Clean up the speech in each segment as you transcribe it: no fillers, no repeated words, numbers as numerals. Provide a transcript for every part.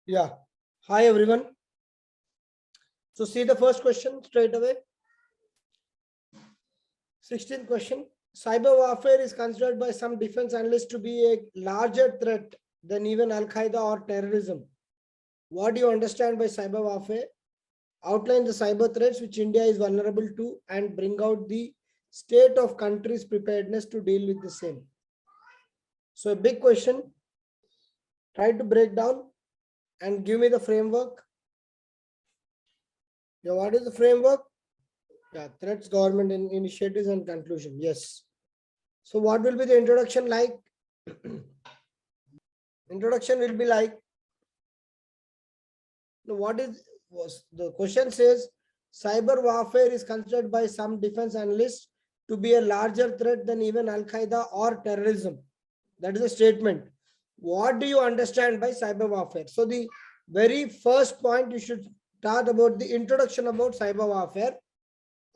Yeah. Hi, everyone. So see the first question straight away. 16th question. Cyber warfare is considered by some defense analysts to be a larger threat than even Al-Qaeda or terrorism. What do you understand by cyber warfare? Outline the cyber threats which India is vulnerable to and bring out the state of country's preparedness to deal with the same. So a big question. Try to break down and give me the framework. Yeah, what is the framework? Yeah, threats, government initiatives and conclusion. Yes. So what will be the introduction like? Introduction will be like, what is the question says cyber warfare is considered by some defense analysts to be a larger threat than even Al-Qaeda or terrorism. That is a statement. What do you understand by cyber warfare? So the very first point you should start about the introduction about cyber warfare.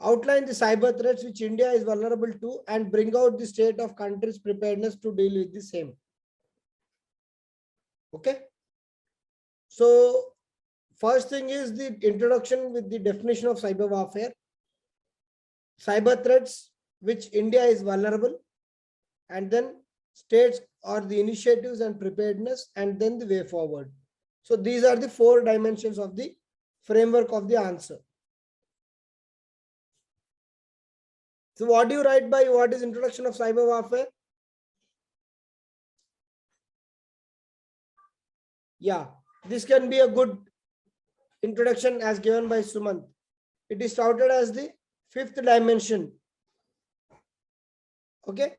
Outline the cyber threats which India is vulnerable to and bring out the state of country's preparedness to deal with the same. Okay. So first thing is the introduction with the definition of cyber warfare. Cyber threats which India is vulnerable, and then states or the initiatives and preparedness, and then the way forward. So these are the 4 dimensions of the framework of the answer. So what do you write by what is introduction of cyber warfare? Yeah, this can be a good introduction as given by Sumant. It is touted as the 5th dimension. Okay.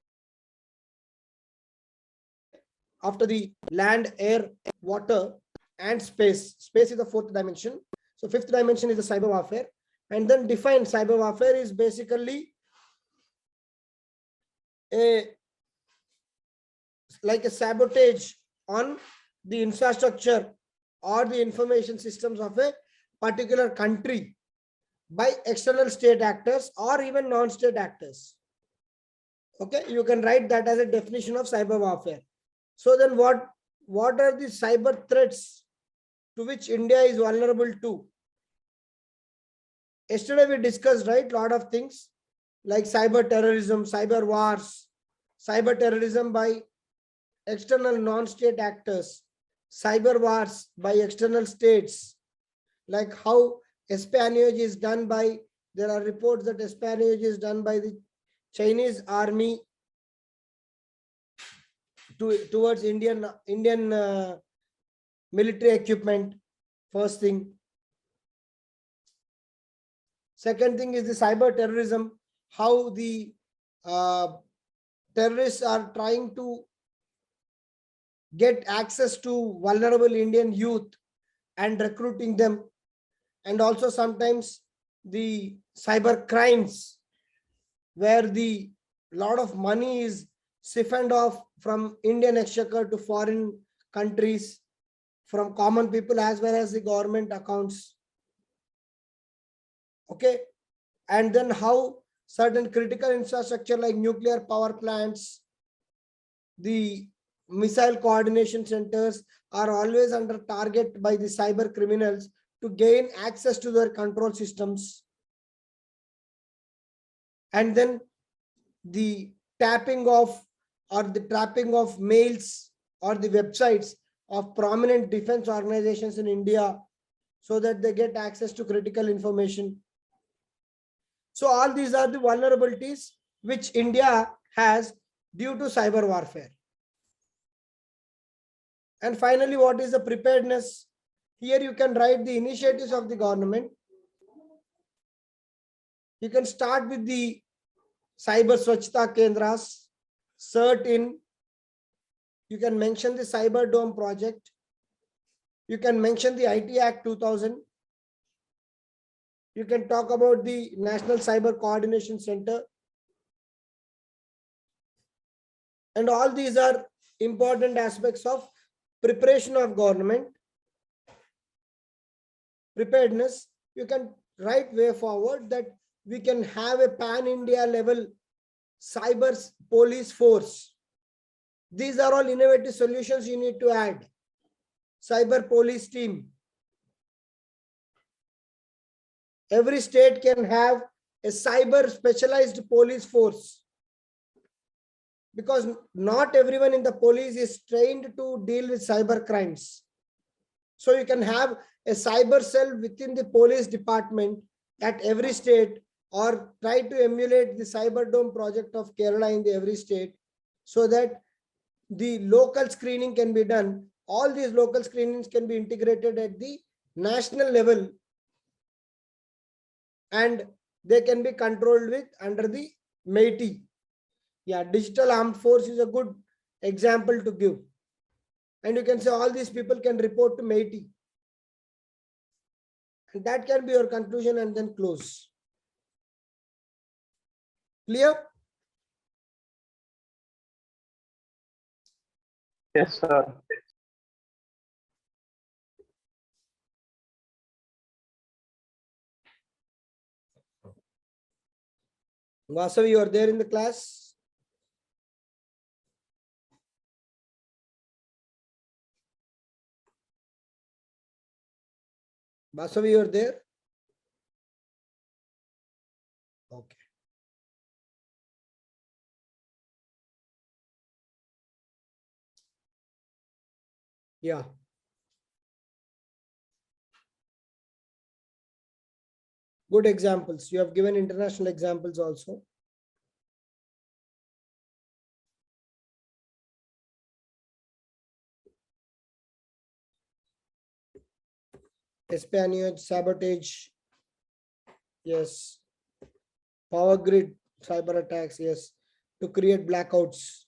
After the land, air, water, and space. Space is the 4th dimension. So 5th dimension is the cyber warfare. And then define cyber warfare is basically like a sabotage on the infrastructure or the information systems of a particular country by external state actors or even non-state actors. Okay, you can write that as a definition of cyber warfare. So then what are the cyber threats to which India is vulnerable to? Yesterday we discussed, right, a lot of things like cyber terrorism, cyber wars, cyber terrorism by external non-state actors, cyber wars by external states, like how espionage is done by, there are reports that espionage is done by the Chinese army towards Indian military equipment. First thing. Second thing is the cyber terrorism, how the terrorists are trying to get access to vulnerable Indian youth and recruiting them, and also sometimes the cyber crimes where the lot of money is siphoned off from Indian exchequer to foreign countries from common people as well as the government accounts. Okay, and then how certain critical infrastructure like nuclear power plants, the missile coordination centers are always under target by the cyber criminals to gain access to their control systems. And then the tapping of or the trapping of mails or the websites of prominent defense organizations in India so that they get access to critical information. So all these are the vulnerabilities which India has due to cyber warfare. And finally, what is the preparedness? Here you can write the initiatives of the government. You can start with the Cyber Swachhta Kendras, CERT-in. You can mention the Cyber Dome project. You can mention the IT Act 2000. You can talk about the National Cyber Coordination Center. And all these are important aspects of preparation of government. Preparedness, you can write way forward that we can have a pan-India level cyber police force. These are all innovative solutions you need to add. cyber police team. Every state can have a cyber specialized police force, because not everyone in the police is trained to deal with cyber crimes. So you can have a cyber cell within the police department at every state, or try to emulate the cyber dome project of Kerala in the every state, so that the local screening can be done. All these local screenings can be integrated at the national level, and they can be controlled with under the MAITI. Yeah, digital armed force is a good example to give. And you can say all these people can report to MAITI. And that can be your conclusion, and then close. Clear? Yes, sir. Vasavi, you are there in the class? Vasavi, you are there? Okay. Yeah. Good examples. You have given international examples also. Espionage, sabotage. Yes. Power grid, cyber attacks. Yes. To create blackouts.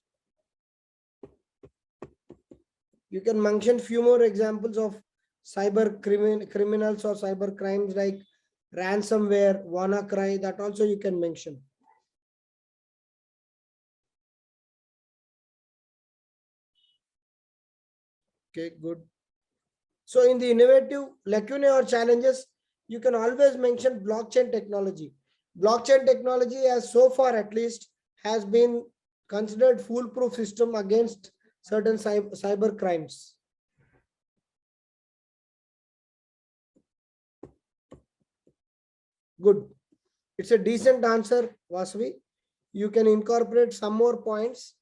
You can mention few more examples of cyber criminals or cyber crimes like ransomware, WannaCry. That also you can mention. Okay, good. So in the innovative lacunae or challenges, you can always mention blockchain technology. Blockchain technology, as so far at least, has been considered foolproof system against certain cyber crimes. Good. It's a decent answer, Vasavi. You can incorporate some more points.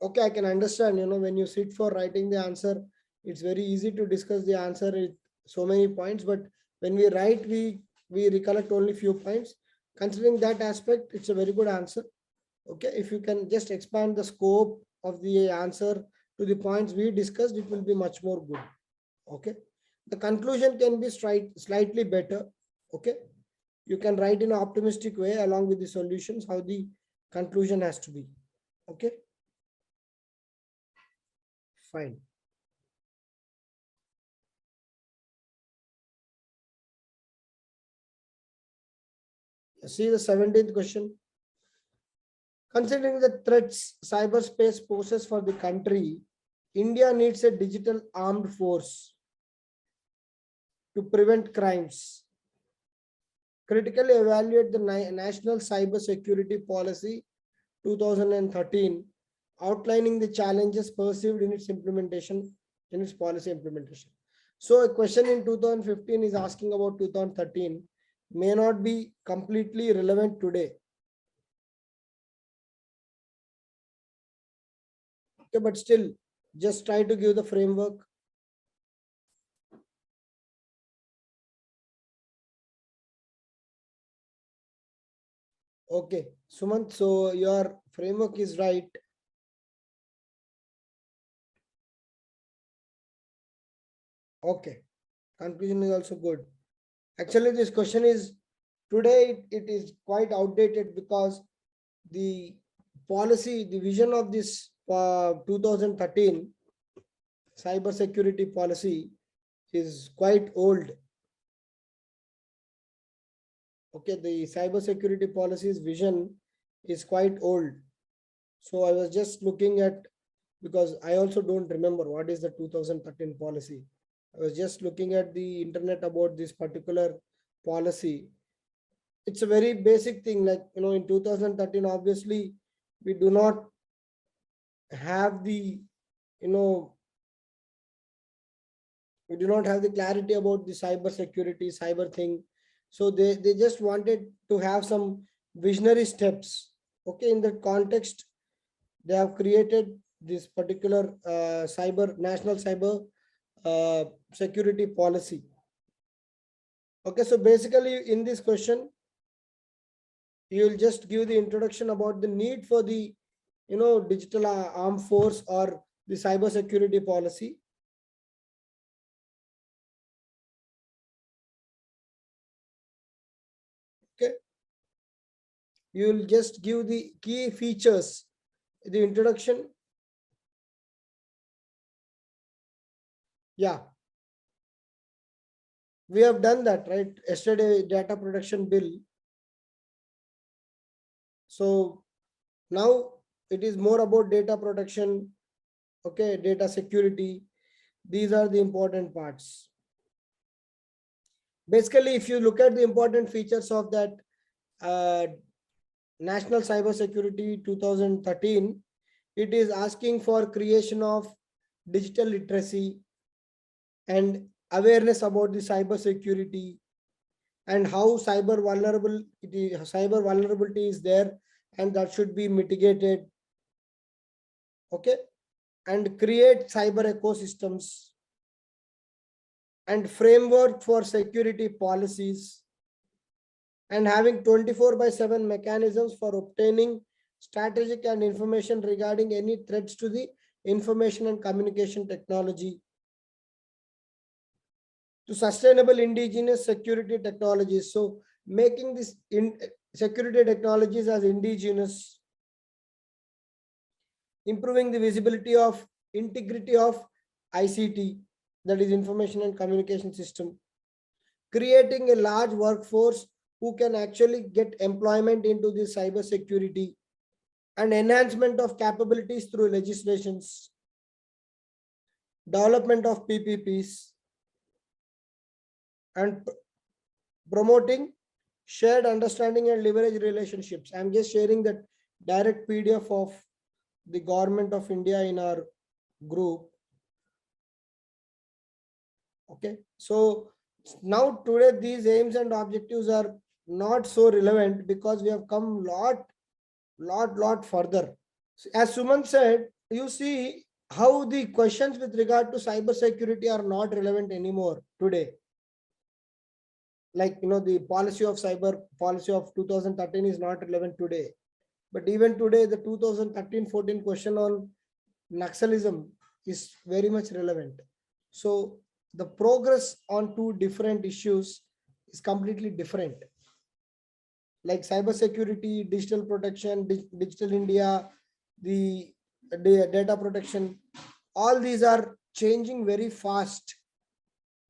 Okay, I can understand, when you sit for writing the answer, it's very easy to discuss the answer with so many points, but when we write, we recollect only few points. Considering that aspect, it's a very good answer. Okay, if you can just expand the scope of the answer to the points we discussed, it will be much more good. Okay, the conclusion can be slightly better. Okay, you can write in an optimistic way along with the solutions how the conclusion has to be. Okay, fine. See the 17th question. Considering the threats cyberspace poses for the country, India needs a digital armed force to prevent crimes. Critically evaluate the National Cyber Security Policy 2013, outlining the challenges perceived in its implementation, in its policy implementation. So a question in 2015 is asking about 2013, may not be completely relevant today. Okay, but still, just try to give the framework. Okay, Sumant, so your framework is right. Okay, conclusion is also good. Actually, this question is today, it is quite outdated because the policy, the vision of this 2013 cyber security policy is quite old. Okay, the cyber security policy's vision is quite old. So I was just looking at, because I also don't remember what is the 2013 policy. I was just looking at the internet about this particular policy. It's a very basic thing, like, in 2013, obviously, we do not have the, We do not have the clarity about the cyber security, cyber thing. So they just wanted to have some visionary steps. Okay, in that context, they have created this particular national cyber security policy. Okay, so basically in this question, you will just give the introduction about the need for the digital armed force or the cyber security policy. Okay, you will just give the key features, the introduction. Yeah, we have done that, right? Yesterday, data protection bill. So now it is more about data protection, okay, data security. These are the important parts. Basically, if you look at the important features of that uh, National Cyber Security 2013, it is asking for creation of digital literacy and awareness about the cyber security and how cyber vulnerability is there, and that should be mitigated. Okay, and create cyber ecosystems and framework for security policies, and having 24/7 mechanisms for obtaining strategic and information regarding any threats to the information and communication technology, to sustainable indigenous security technologies. So making this security technologies as indigenous, improving the visibility of integrity of ICT, that is information and communication system, creating a large workforce who can actually get employment into the cyber security, and enhancement of capabilities through legislations, development of PPPs, and promoting shared understanding and leverage relationships. I'm just sharing that direct PDF of the government of India in our group. Okay, so now today these aims and objectives are not so relevant because we have come lot further. As Suman said, you see how the questions with regard to cyber security are not relevant anymore today. Like the cyber policy of 2013 is not relevant today, but even today the 2013-14 question on Naxalism is very much relevant. So the progress on two different issues is completely different. Like cyber security, digital protection, digital India, the data protection, all these are changing very fast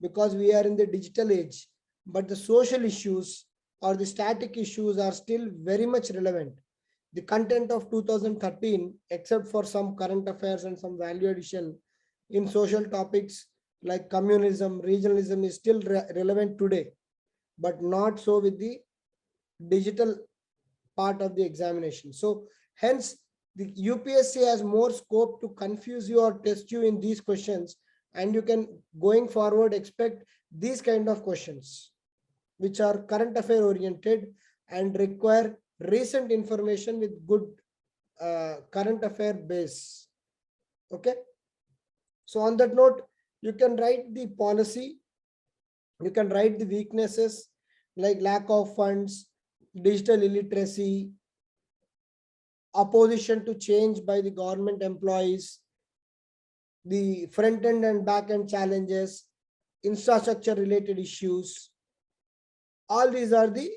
because we are in the digital age. But the social issues or the static issues are still very much relevant. The content of 2013, except for some current affairs and some value addition in social topics like communism, regionalism, is still relevant today, but not so with the digital part of the examination. So hence the UPSC has more scope to confuse you or test you in these questions, and you can going forward expect these kind of questions which are current affair oriented and require recent information with good current affair base. Okay, so on that note, you can write the policy, you can write the weaknesses like lack of funds, digital illiteracy, opposition to change by the government employees, the front end and back end challenges, infrastructure related issues. All these are the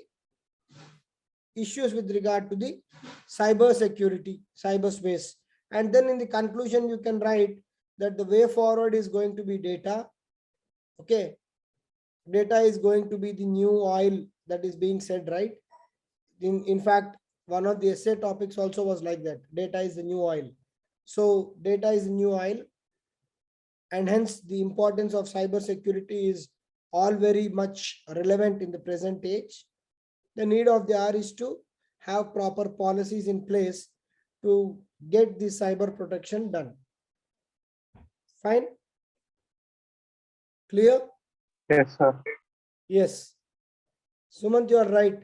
issues with regard to the cyber security, cyberspace. And then in the conclusion, you can write that the way forward is going to be data. Okay, data is going to be the new oil, that is being said, right? In fact, one of the essay topics also was like that. Data is the new oil. So data is the new oil, and hence the importance of cyber security is all very much relevant in the present age. The need of the hour is to have proper policies in place to get the cyber protection done. Fine. Clear? Yes, sir. Yes. Sumant, you are right.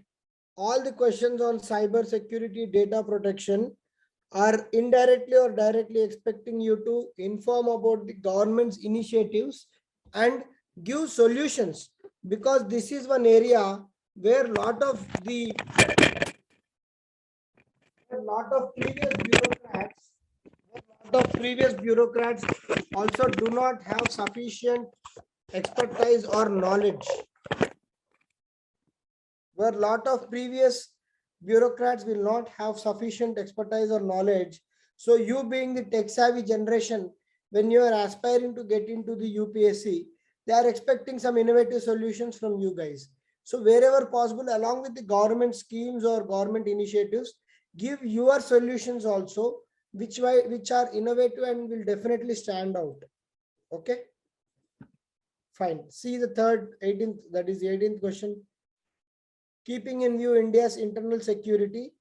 All the questions on cyber security data protection are indirectly or directly expecting you to inform about the government's initiatives and give solutions, because this is one area where lot of previous bureaucrats also do not have sufficient expertise or knowledge, where a lot of previous bureaucrats will not have sufficient expertise or knowledge. So you being the tech savvy generation, when you are aspiring to get into the UPSC, they are expecting some innovative solutions from you guys. So wherever possible, along with the government schemes or government initiatives, give your solutions also, which are innovative and will definitely stand out. Okay, fine. See the third 18th, that is the 18th question. Keeping in view India's internal security,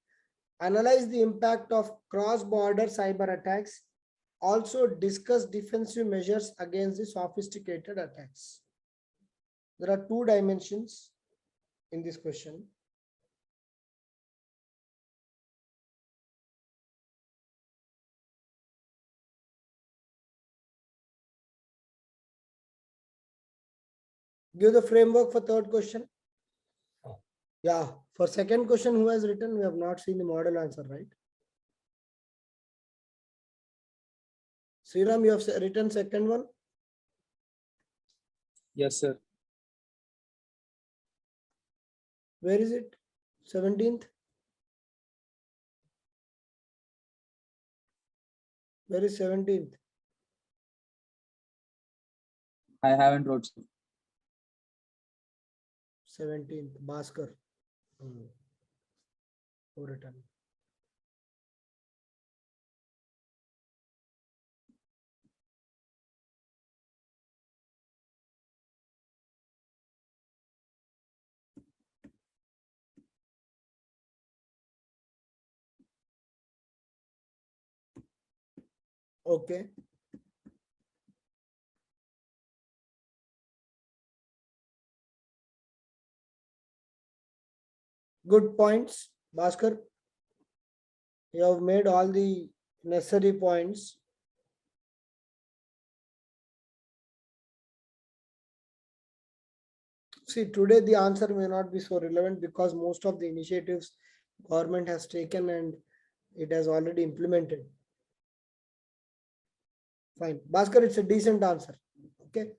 analyze the impact of cross-border cyber attacks, also discuss defensive measures against the sophisticated attacks. There are two dimensions in this question. Give the framework for third question. Yeah, for second question, who has written? We have not seen the model answer, right? Sriram, you have written second one? Yes, sir. Where is it? 17th? Where is 17th? I haven't wrote, sir. 17th, Bhaskar. Who written? Okay. Good points, Bhaskar. You have made all the necessary points. See, today the answer may not be so relevant because most of the initiatives government has taken and it has already implemented. Fine. Bhaskar, it's a decent answer. Okay.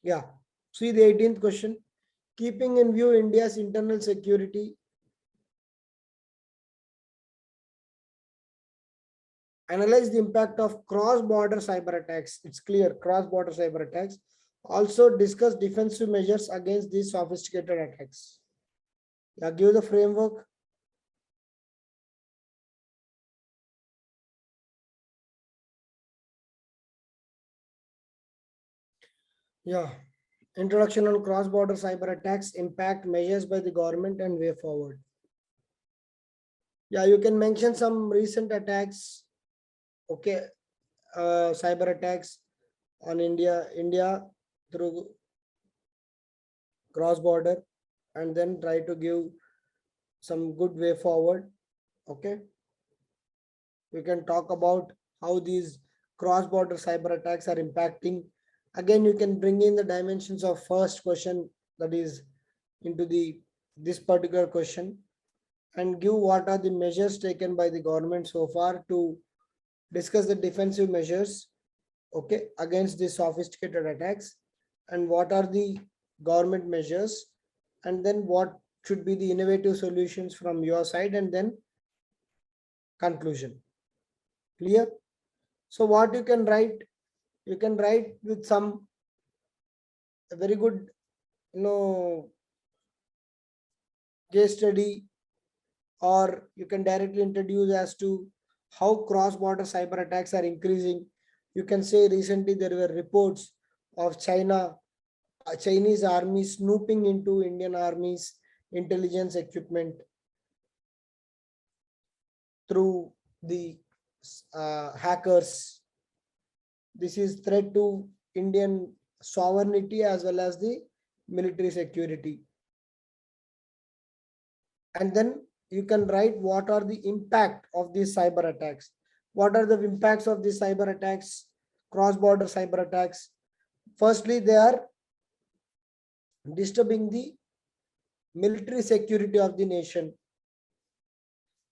Yeah. See the 18th question. Keeping in view India's internal security, analyze the impact of cross-border cyber attacks. It's clear, cross-border cyber attacks. Also discuss defensive measures against these sophisticated attacks. Yeah, give the framework. Yeah. Introduction on cross-border cyber attacks, impact, measures by the government and way forward. Yeah, you can mention some recent attacks. Okay. Cyber attacks on India through cross-border, and then try to give some good way forward. Okay. We can talk about how these cross-border cyber attacks are impacting. Again, you can bring in the dimensions of first question, that is into this particular question, and give what are the measures taken by the government so far to discuss the defensive measures, okay, against these sophisticated attacks, and what are the government measures, and then what should be the innovative solutions from your side, and then conclusion. Clear? So what you can write with some very good, case study, or you can directly introduce as to how cross-border cyber attacks are increasing. You can say recently there were reports of Chinese army snooping into Indian Army's intelligence equipment through the hackers. This is threat to Indian sovereignty as well as the military security. And then you can write what are the impact of these cyber attacks. What are the impacts of these cyber attacks, cross-border cyber attacks? Firstly, they are disturbing the military security of the nation.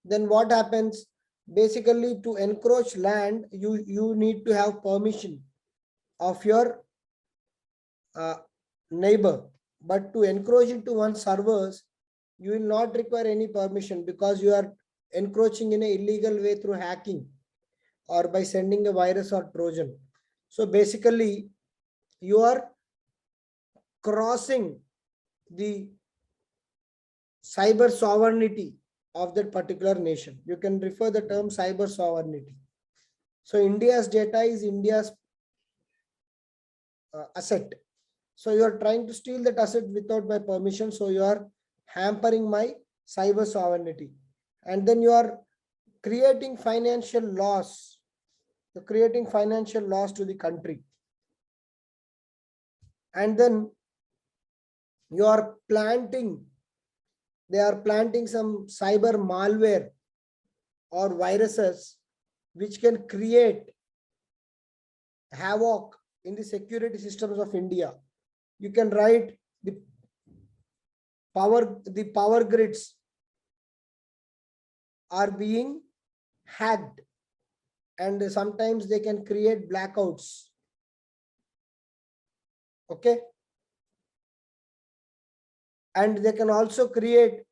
Then what happens? Basically, to encroach land, you need to have permission of your neighbor. But to encroach into one's servers, you will not require any permission because you are encroaching in an illegal way through hacking or by sending a virus or Trojan. So basically, you are crossing the cyber sovereignty of that particular nation. You can refer the term cyber sovereignty. So India's data is India's asset. So you are trying to steal that asset without my permission. So you are hampering my cyber sovereignty. And then you are creating financial loss. You're creating financial loss to the country. And then you are planting, they are planting some cyber malware or viruses which can create havoc in the security systems of India. You can write the power grids are being hacked, and sometimes they can create blackouts. Okay. And they can also create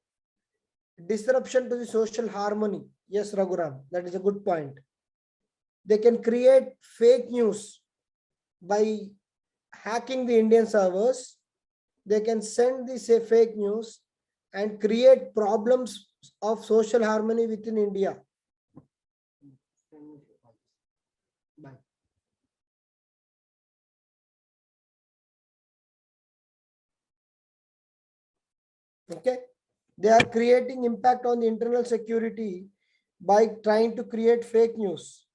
disruption to the social harmony. Yes, Raghuram, that is a good point. They can create fake news by hacking the Indian servers. They can send this fake news and create problems of social harmony within India. Bye. Okay, they are creating impact on the internal security by trying to create fake news.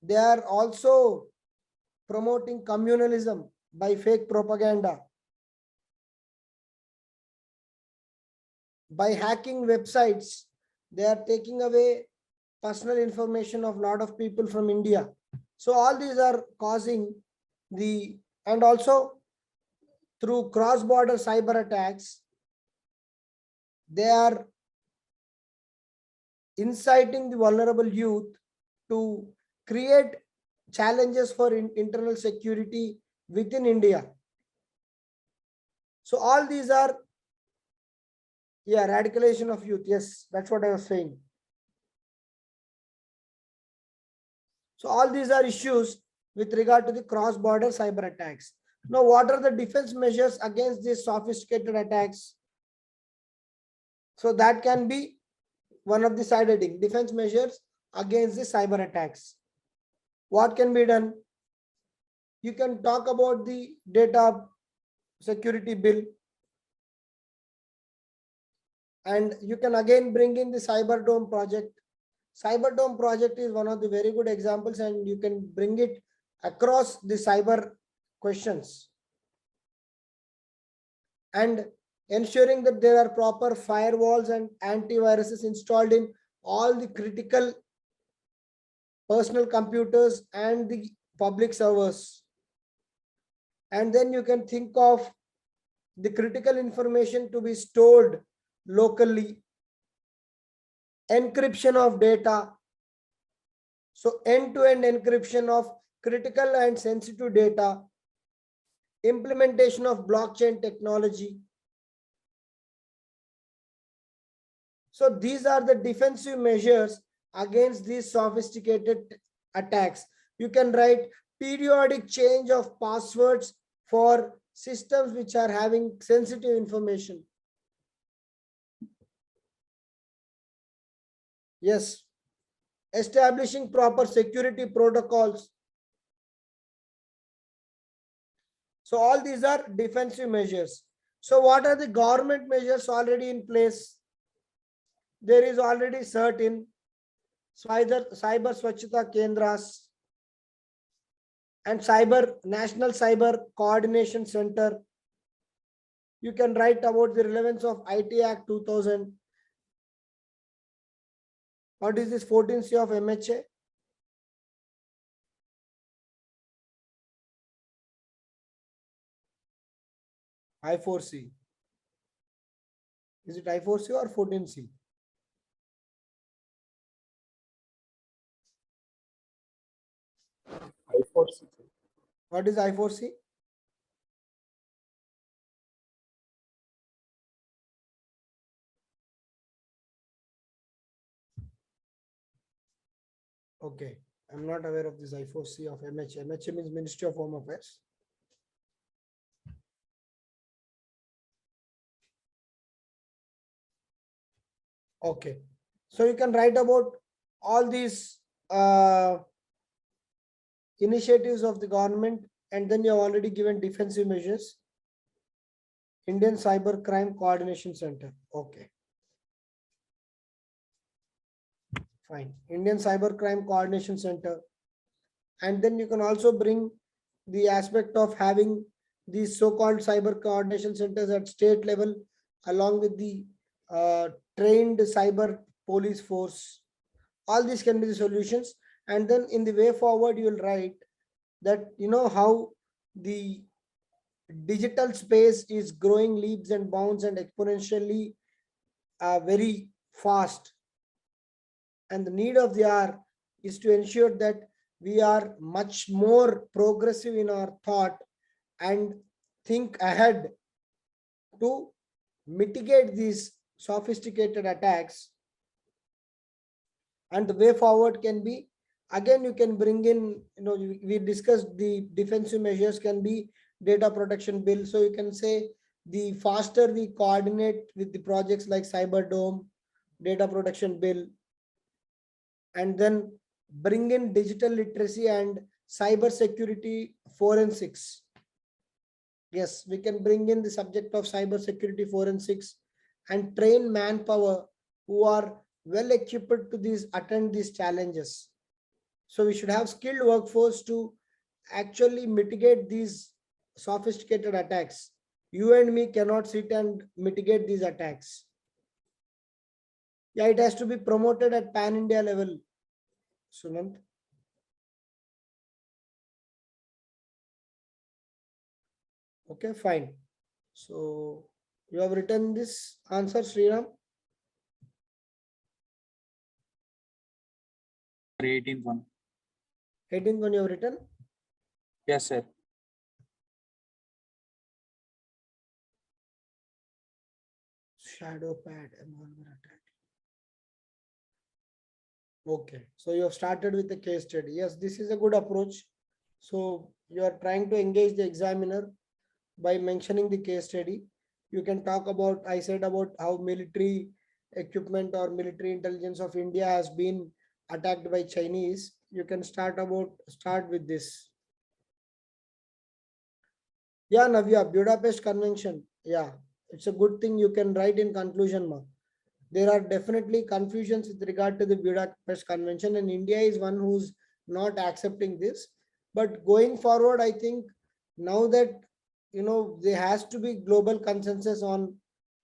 They are also promoting communalism by fake propaganda. By hacking websites, they are taking away personal information of a lot of people from India. So all these are causing the, and also through cross-border cyber attacks, they are inciting the vulnerable youth to create challenges for internal security within India. So all these are, yeah, radicalization of youth. Yes, that's what I was saying. So all these are issues with regard to the cross-border cyber attacks. Now, what are the defense measures against these sophisticated attacks? So that can be one of the side heading, defense measures against the cyber attacks. What can be done? You can talk about the data security bill, and you can again bring in the Cyber Dome project. Cyber Dome project is one of the very good examples, and you can bring it across the cyber questions. And ensuring that there are proper firewalls and antiviruses installed in all the critical personal computers and the public servers. And then you can think of the critical information to be stored locally, encryption of data. So end-to-end encryption of critical and sensitive data, implementation of blockchain technology. So these are the defensive measures against these sophisticated attacks. You can write periodic change of passwords for systems which are having sensitive information. Yes, establishing proper security protocols. So all these are defensive measures. So what are the government measures already in place? There is already CERT in. Cyber Swachhata Kendras, and National Cyber Coordination Center. You can write about the relevance of IT Act 2000. What is this 14C of MHA? I4C. Is it I4C or 14C? I4C. What is I4C? Okay, I'm not aware of this I4C of MHA. MHA means Ministry of Home Affairs. Okay, so you can write about all these initiatives of the government, and then you have already given defensive measures. Indian Cyber Crime Coordination Center. Okay, fine. Indian Cyber Crime Coordination Center. And then you can also bring the aspect of having these so-called cyber coordination centers at state level, along with the trained cyber police force. All these can be the solutions. And then in the way forward, you will write that, how the digital space is growing leaps and bounds and exponentially very fast. And the need of the hour is to ensure that we are much more progressive in our thought and think ahead to mitigate these sophisticated attacks. And the way forward can be, again, you can bring in, we discussed the defensive measures can be data protection bill. So you can say the faster we coordinate with the projects like Cyber Dome, data protection bill, and then bring in digital literacy and cyber security forensics. Yes, we can bring in the subject of cyber security forensics and train manpower who are well equipped to attend these challenges. So we should have skilled workforce to actually mitigate these sophisticated attacks. You and me cannot sit and mitigate these attacks. Yeah, it has to be promoted at pan-India level, Sumant. Okay, fine. So you have written this answer, Sriram? 18th one. 18th one you have written? Yes, sir. Shadow pad and malware attack. Okay, so you have started with the case study. Yes, this is a good approach. So you are trying to engage the examiner by mentioning the case study. You can talk about, I said about how military equipment or military intelligence of India has been attacked by Chinese. You can start with this. Yeah, Navya, Budapest Convention. Yeah, it's a good thing you can write in conclusion, ma. There are definitely confusions with regard to the Budapest Convention, and India is one who's not accepting this. But going forward, I think now that, there has to be global consensus on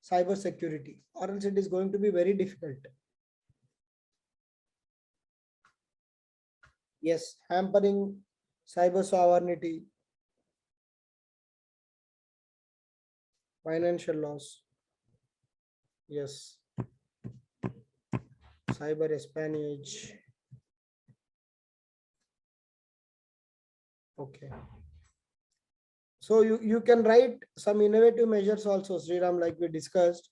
cyber security, or else it is going to be very difficult. Yes, hampering cyber sovereignty, financial loss. Yes. Cyber espionage. Okay. So you can write some innovative measures also, Sriram, like we discussed.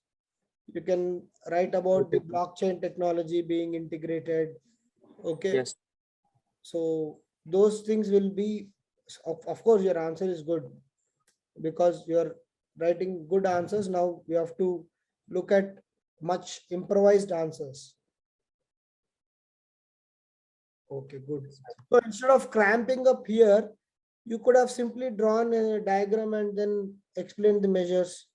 You can write about the blockchain technology being integrated. Okay. Yes. So those things will be, of course, your answer is good because you're writing good answers. Now we have to look at much improvised answers. Okay, good. So instead of cramping up here, you could have simply drawn a diagram and then explained the measures.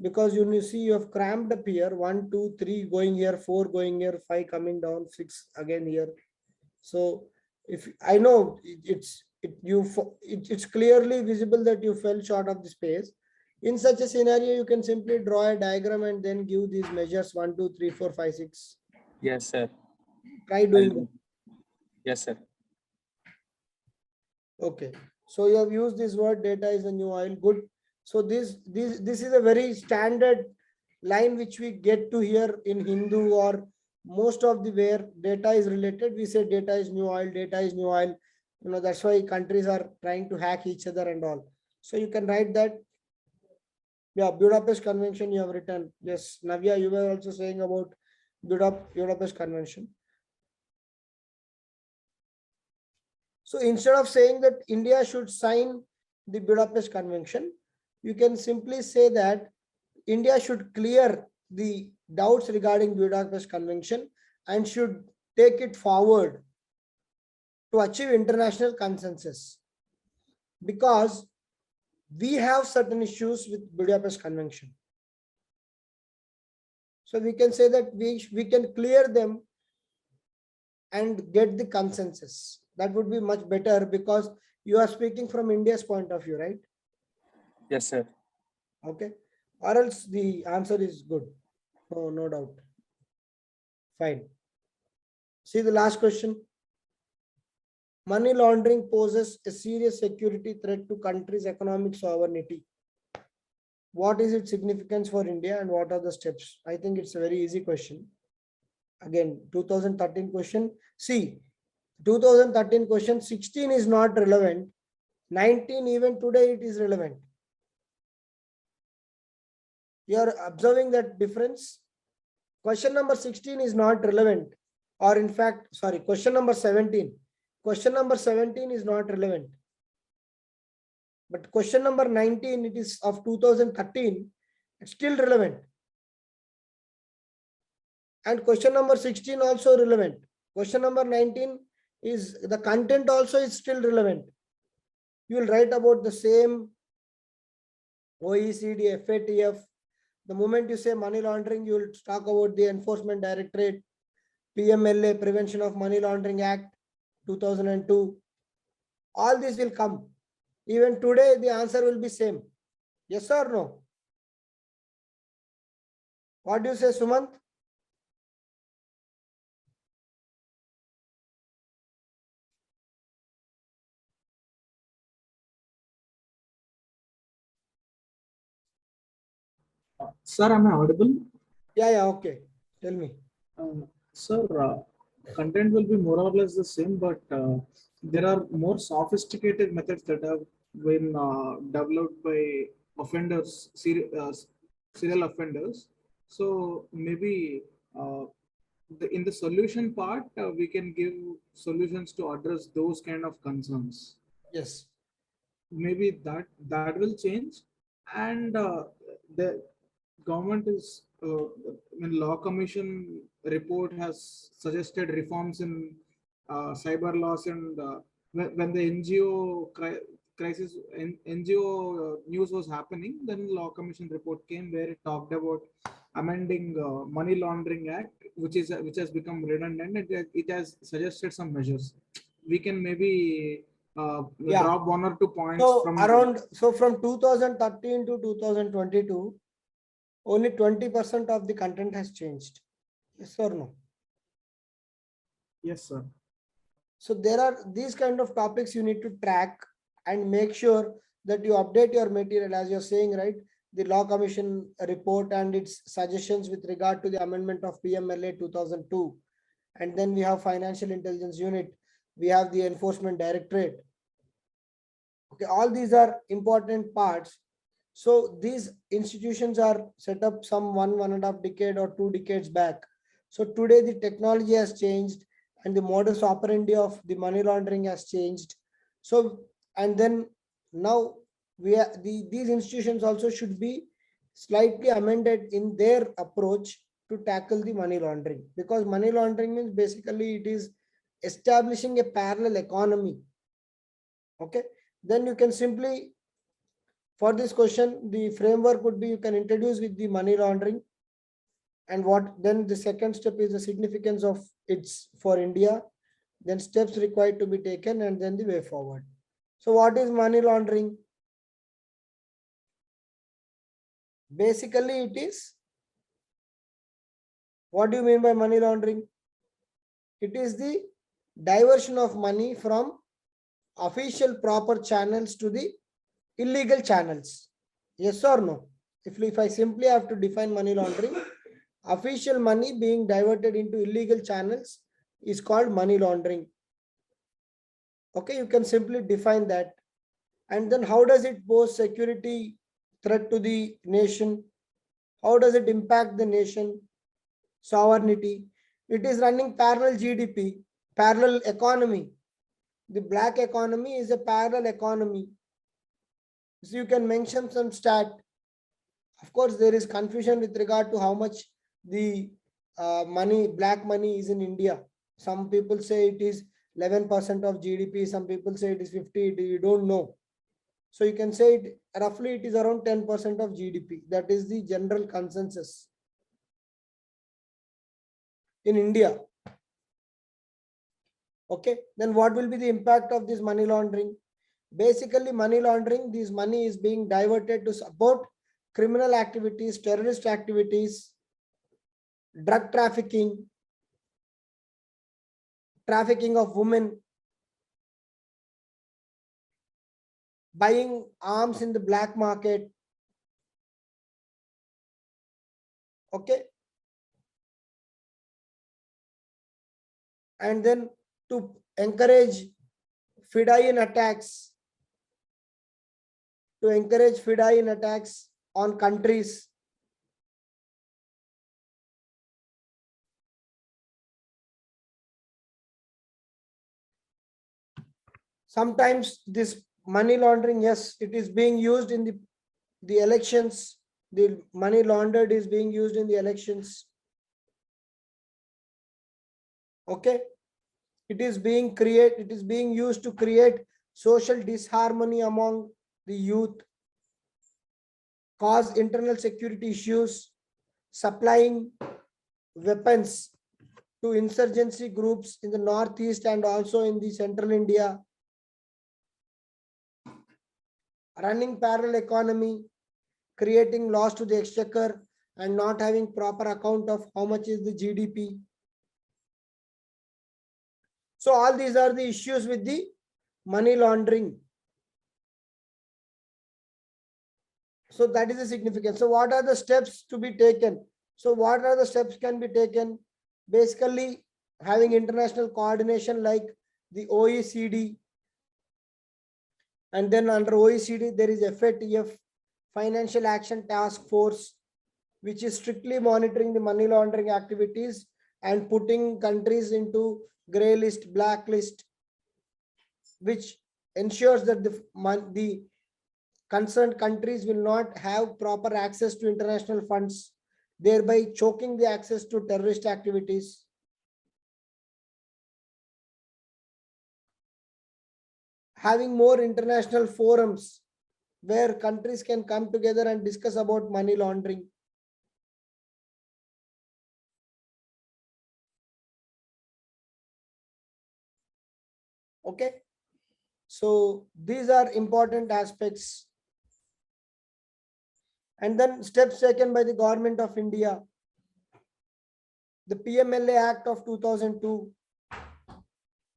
because you see you have cramped up here, 1, 2, 3 going here, 4 going here, 5 coming down, 6 again here. So if I know it's clearly visible that you fell short of the space. In such a scenario, you can simply draw a diagram and then give these measures 1, 2, 3, 4, 5, 6. Yes, sir. Try I'll doing do. that. Yes, sir. Okay. So you have used this word, data is the new oil. Good. So this is a very standard line which we get to hear in Hindu or most of the where data is related. We say data is new oil, data is new oil. That's why countries are trying to hack each other and all. So you can write that. Yeah, Budapest Convention you have written. Yes, Navya, you were also saying about Budapest Convention. So instead of saying that India should sign the Budapest Convention, you can simply say that India should clear the doubts regarding Budapest Convention and should take it forward to achieve international consensus, because we have certain issues with Budapest Convention. So we can say that we can clear them and get the consensus. That would be much better, because you are speaking from India's point of view, right? Yes, sir. Okay. Or else the answer is good. Oh, no doubt. Fine. See the last question. Money laundering poses a serious security threat to countries' economic sovereignty. What is its significance for India and what are the steps? I think it's a very easy question. Again, 2013 question. See, 2013 question, 16 is not relevant. 19, even today, it is relevant. You are observing that difference? Question number 16 is not relevant. Or in fact, sorry, question number 17. Question number 17 is not relevant. But question number 19, it is of 2013, it's still relevant. And question number 16 also relevant. Question number 19 is the content also is still relevant. You will write about the same OECD, FATF. The moment you say money laundering, you will talk about the Enforcement Directorate, PMLA, Prevention of Money Laundering Act, 2002. All this will come. Even today, the answer will be same. Yes or no? What do you say, Sumant? Sir, am I audible? Yeah, okay. Tell me. Sir, content will be more or less the same, but there are more sophisticated methods that have been developed by offenders, serial offenders. So maybe in the solution part, we can give solutions to address those kind of concerns. Yes. Maybe that will change, and the government is when law commission report has suggested reforms in cyber laws, and when the NGO crisis NGO news was happening, then law commission report came where it talked about amending money laundering act, which has become redundant, and it has suggested some measures. We can maybe drop 1 or 2 points So from 2013 to 2022, only 20% of the content has changed. Yes or no? Yes, sir. So there are these kind of topics you need to track and make sure that you update your material, as you're saying, right? The Law Commission report and its suggestions with regard to the amendment of PMLA 2002. And then we have Financial Intelligence Unit. We have the Enforcement Directorate. Okay, all these are important parts. So these institutions are set up some 1.5 decade or 2 decades back. So today the technology has changed and the modus operandi of the money laundering has changed. So, and then now these institutions also should be slightly amended in their approach to tackle the money laundering, because money laundering means basically it is establishing a parallel economy. Okay, then you can simply For this question, the framework would be you can introduce with the money laundering, and what then the second step is the significance of its for India, then steps required to be taken, and then the way forward. So what is money laundering? Basically, it is, what do you mean by money laundering? It is the diversion of money from official proper channels to the illegal channels. Yes or no? If I simply have to define money laundering, official money being diverted into illegal channels is called money laundering. Okay, you can simply define that. And then how does it pose security threat to the nation? How does it impact the nation sovereignty? It is running parallel GDP, parallel economy. The black economy is a parallel economy. So you can mention some stat. Of course, there is confusion with regard to how much the black money is in India. Some people say it is 11% of GDP. Some people say it is 50. You don't know. So you can say it roughly it is around 10% of GDP. That is the general consensus in India. Okay, then what will be the impact of this money laundering? Basically, money laundering, this money is being diverted to support criminal activities, terrorist activities, drug trafficking, trafficking of women, buying arms in the black market. Okay. And then to encourage Fidayeen attacks, on countries. Sometimes this money laundering, yes, it is being used in the elections. The money laundered is being used in the elections. Okay. It is being used to create social disharmony among the youth, cause internal security issues, supplying weapons to insurgency groups in the northeast and also in the central India, running parallel economy, creating loss to the exchequer and not having proper account of how much is the GDP. So all these are the issues with the money laundering. So that is the significance. So what are the steps to be taken? So what are the steps can be taken? Basically, having international coordination like the OECD, and then under OECD there is FATF, Financial Action Task Force, which is strictly monitoring the money laundering activities and putting countries into gray list, black list, which ensures that the concerned countries will not have proper access to international funds, thereby choking the access to terrorist activities. Having more international forums where countries can come together and discuss about money laundering. Okay, so these are important aspects. And then steps taken by the government of India. The PMLA Act of 2002,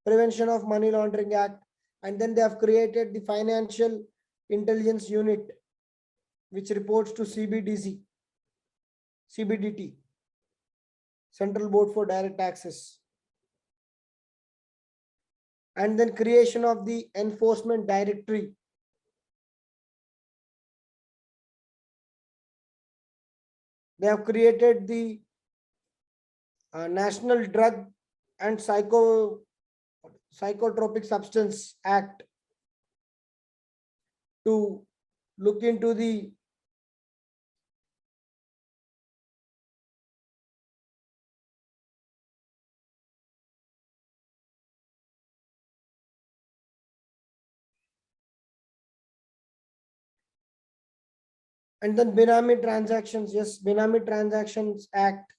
Prevention of Money Laundering Act, and then they have created the Financial Intelligence Unit, which reports to CBDT, Central Board for Direct Taxes. And then creation of the Enforcement Directory. They have created the National Drug and Psychotropic Substance Act to look into the And then Benami transactions, yes, Benami Transactions Act.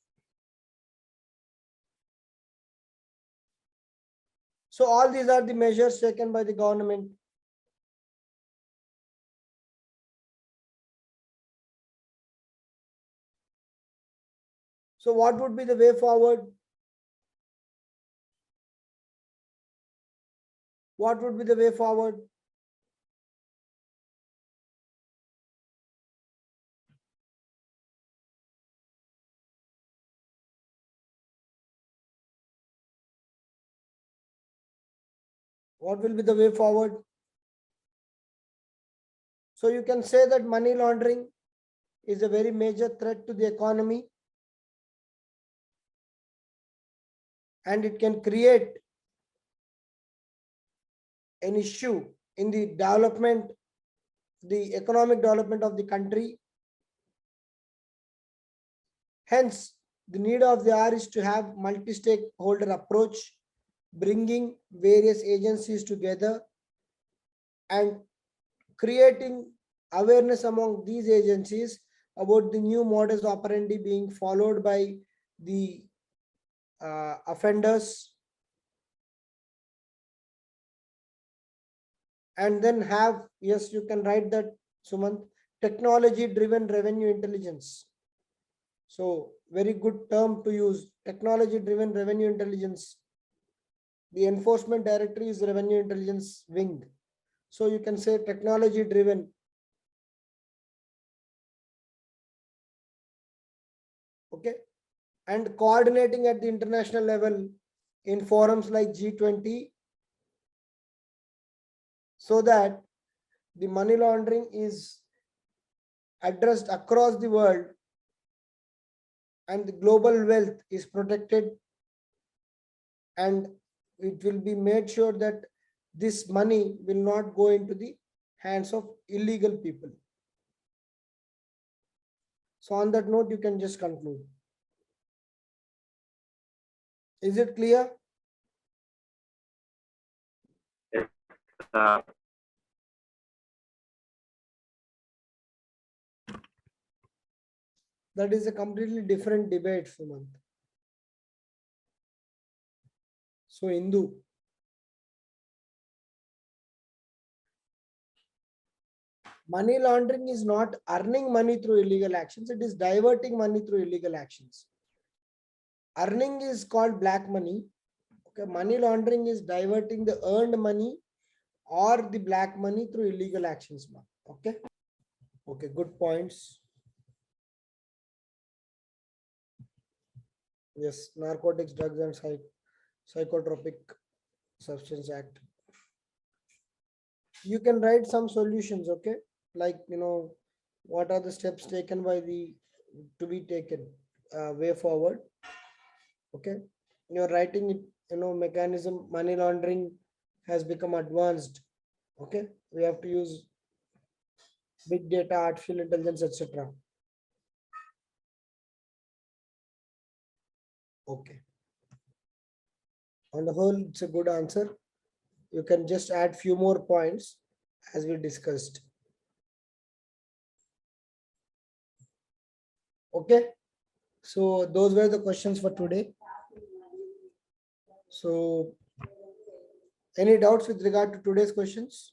So all these are the measures taken by the government. So what would be the way forward? What would be the way forward? What will be the way forward? So you can say that money laundering is a very major threat to the economy, and it can create an issue in the development, the economic development of the country. Hence, the need of the hour is to have multi-stakeholder approach, bringing various agencies together and creating awareness among these agencies about the new modus operandi being followed by the offenders, and then have, yes, you can write that, Sumant, technology driven revenue intelligence. So very good term to use, technology driven revenue intelligence. The enforcement directory is revenue intelligence wing. So you can say technology driven. Okay. And coordinating at the international level in forums like G20, so that the money laundering is addressed across the world and the global wealth is protected, and it will be made sure that this money will not go into the hands of illegal people. So on that note, you can just conclude. Is it clear? That is a completely different debate, Sumant. So Indu, money laundering is not earning money through illegal actions, it is diverting money through illegal actions. Earning is called black money. Okay, money laundering is diverting the earned money or the black money through illegal actions. Okay. Okay, good points. Yes, Narcotics, Drugs and Psychotropic Substance Act. You can write some solutions, okay? Like, what are the steps taken by to be taken way forward? Okay. You're writing it, mechanism, money laundering has become advanced. Okay. We have to use big data, artificial intelligence, etc. Okay. On the whole, it's a good answer. You can just add few more points as we discussed. Okay. So those were the questions for today. So any doubts with regard to today's questions?